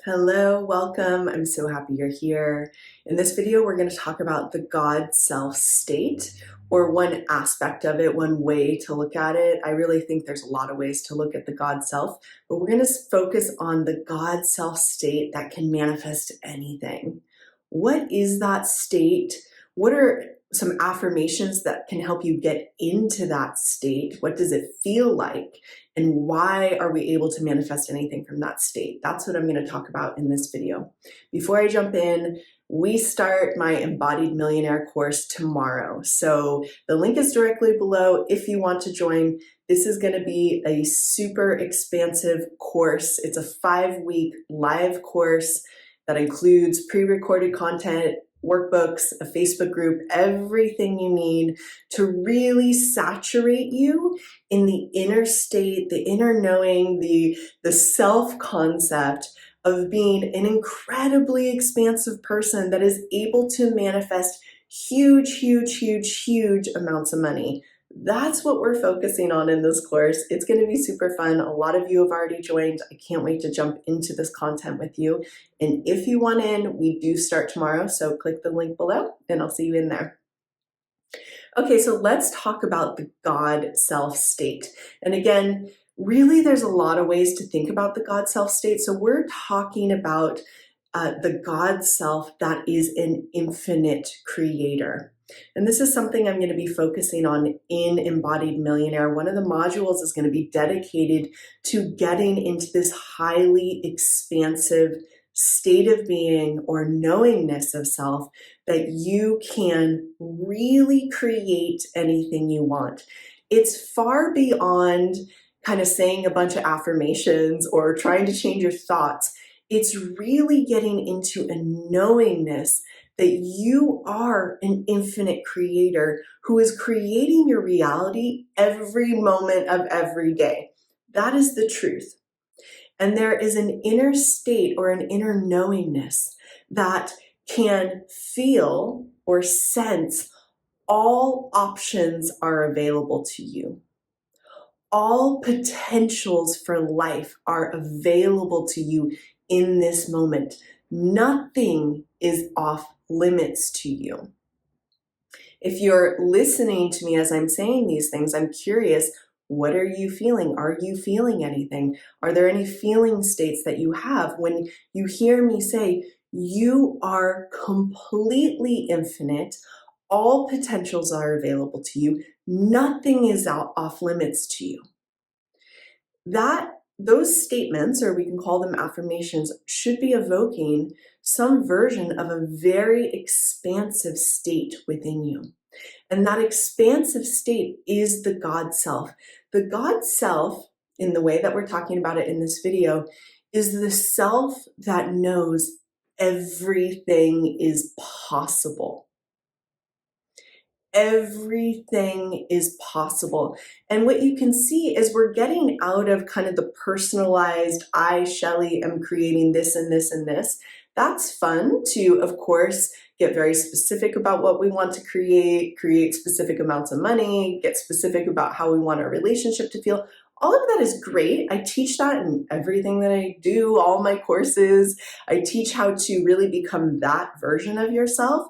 Hello, welcome. I'm so happy you're here. In this video, we're going to talk about the God self state, or one aspect of it, one way to look at it. I really think there's a lot of ways to look at the God self, but we're going to focus on the God self state that can manifest anything. What is that state? What are some affirmations that can help you get into that state? What does it feel like? And why are we able to manifest anything from that state? That's what I'm going to talk about in this video. Before I jump in, we start my Embodied Millionaire course tomorrow. So the link is directly below if you want to join. This is going to be a super expansive course. It's a 5-week live course that includes pre-recorded content, workbooks, a Facebook group, everything you need to really saturate you in the inner state, the inner knowing, the self-concept of being an incredibly expansive person that is able to manifest huge amounts of money. That's what we're focusing on in this course. It's going to be super fun. A lot of you have already joined. I can't wait to jump into this content with you. And if you want in, we do start tomorrow. So click the link below and I'll see you in there. Okay, so let's talk about the God self state. And again, really there's a lot of ways to think about the God self state. So we're talking about the God self that is an infinite creator. And this is something I'm going to be focusing on in Embodied Millionaire. One of the modules is going to be dedicated to getting into this highly expansive state of being or knowingness of self that you can really create anything you want. It's far beyond kind of saying a bunch of affirmations or trying to change your thoughts. It's really getting into a knowingness that you are an infinite creator who is creating your reality every moment of every day. That is the truth. And there is an inner state or an inner knowingness that can feel or sense all options are available to you. All potentials for life are available to you in this moment. Nothing is off limits to you. If you're listening to me as I'm saying these things, I'm curious, what are you feeling? Are you feeling anything? Are there any feeling states that you have when you hear me say, you are completely infinite, all potentials are available to you, nothing is off limits to you? Those statements, or we can call them affirmations, should be evoking some version of a very expansive state within you. And that expansive state is the God self. The God self, in the way that we're talking about it in this video, is the self that knows everything is possible. Everything is possible. And what you can see is we're getting out of kind of the personalized, I, Shelly, am creating this and this and this. That's fun to, of course, get very specific about what we want to create specific amounts of money, get specific about how we want our relationship to feel. All of that is great. I teach that in everything that I do, all my courses. I teach how to really become that version of yourself.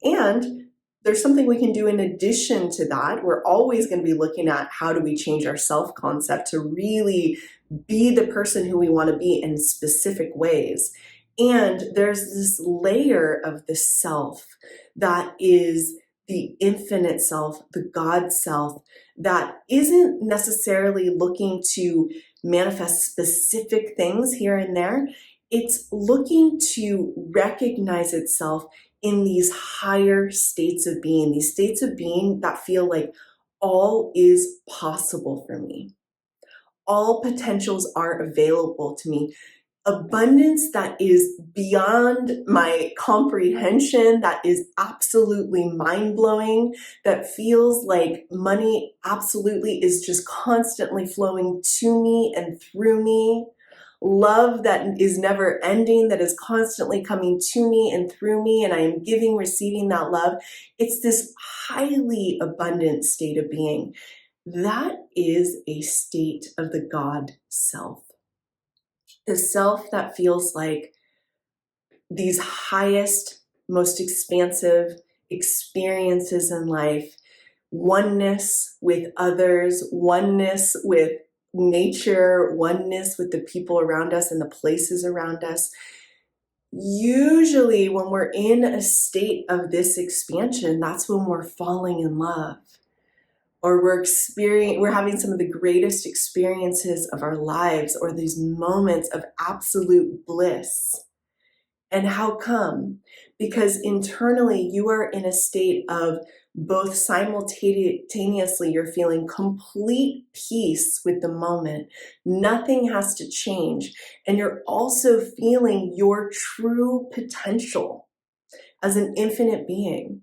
And there's something we can do in addition to that. We're always going to be looking at how do we change our self-concept to really be the person who we want to be in specific ways. And there's this layer of the self that is the infinite self, the God self, that isn't necessarily looking to manifest specific things here and there. It's looking to recognize itself in these higher states of being, these states of being that feel like all is possible for me. All potentials are available to me. Abundance that is beyond my comprehension, that is absolutely mind-blowing, that feels like money absolutely is just constantly flowing to me and through me. Love that is never ending, that is constantly coming to me and through me, and I am giving, receiving that love. It's this highly abundant state of being. That is a state of the God self. The self that feels like these highest, most expansive experiences in life, oneness with others, oneness with nature, oneness with the people around us and the places around us. Usually when we're in a state of this expansion, that's when we're falling in love, or we're having some of the greatest experiences of our lives, or these moments of absolute bliss. And how come? Because internally you are in a state of both simultaneously, you're feeling complete peace with the moment. Nothing has to change. And you're also feeling your true potential as an infinite being,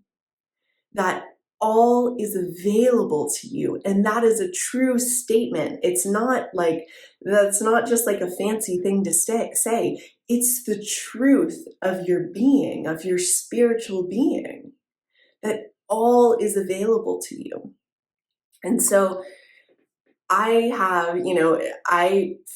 that all is available to you. And that is a true statement. It's not like, that's not just like a fancy thing to say. It's the truth of your being, of your spiritual being, that all is available to you. And so I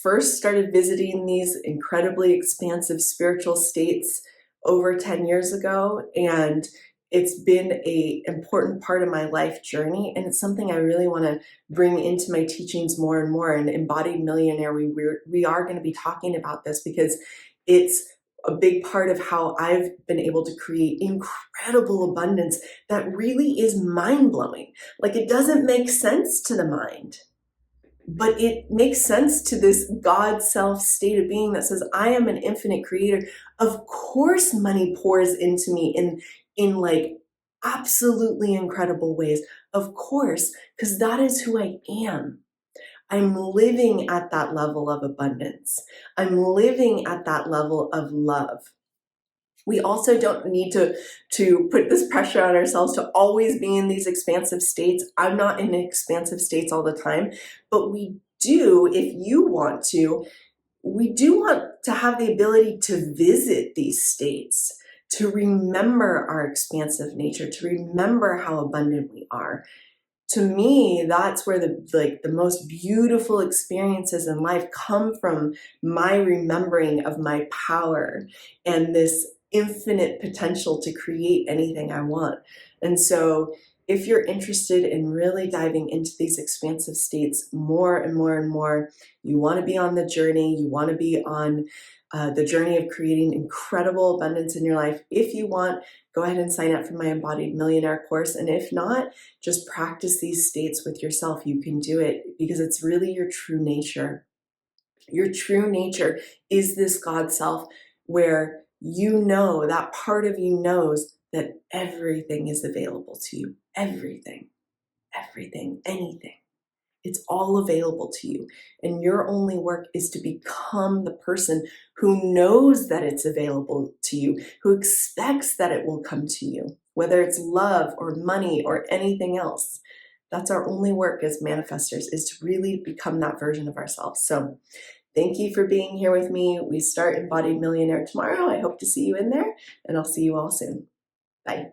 first started visiting these incredibly expansive spiritual states over 10 years ago, and it's been an important part of my life journey, and it's something I really want to bring into my teachings more and more. And Embodied Millionaire, we are going to be talking about this because it's a big part of how I've been able to create incredible abundance that really is mind-blowing. Like, it doesn't make sense to the mind, but it makes sense to this God self state of being that says, I am an infinite creator. Of course, money pours into me in like absolutely incredible ways. Of course, because that is who I am. I'm living at that level of abundance. I'm living at that level of love. We also don't need to put this pressure on ourselves to always be in these expansive states. I'm not in expansive states all the time, but we do, if you want to, we do want to have the ability to visit these states, to remember our expansive nature, to remember how abundant we are. To me, that's where the most beautiful experiences in life come from, my remembering of my power and this infinite potential to create anything I want. And so if you're interested in really diving into these expansive states more and more and more, you want to be on the journey, you want to be on the journey of creating incredible abundance in your life. If you want, go ahead and sign up for my Embodied Millionaire course. And if not, just practice these states with yourself. You can do it because it's really your true nature. Your true nature is this God self where you know, that part of you knows that everything is available to you. Everything, anything. It's all available to you. And your only work is to become the person who knows that it's available to you, who expects that it will come to you, whether it's love or money or anything else. That's our only work as manifestors, is to really become that version of ourselves. So thank you for being here with me. We start Embodied Millionaire tomorrow. I hope to see you in there, and I'll see you all soon. Bye.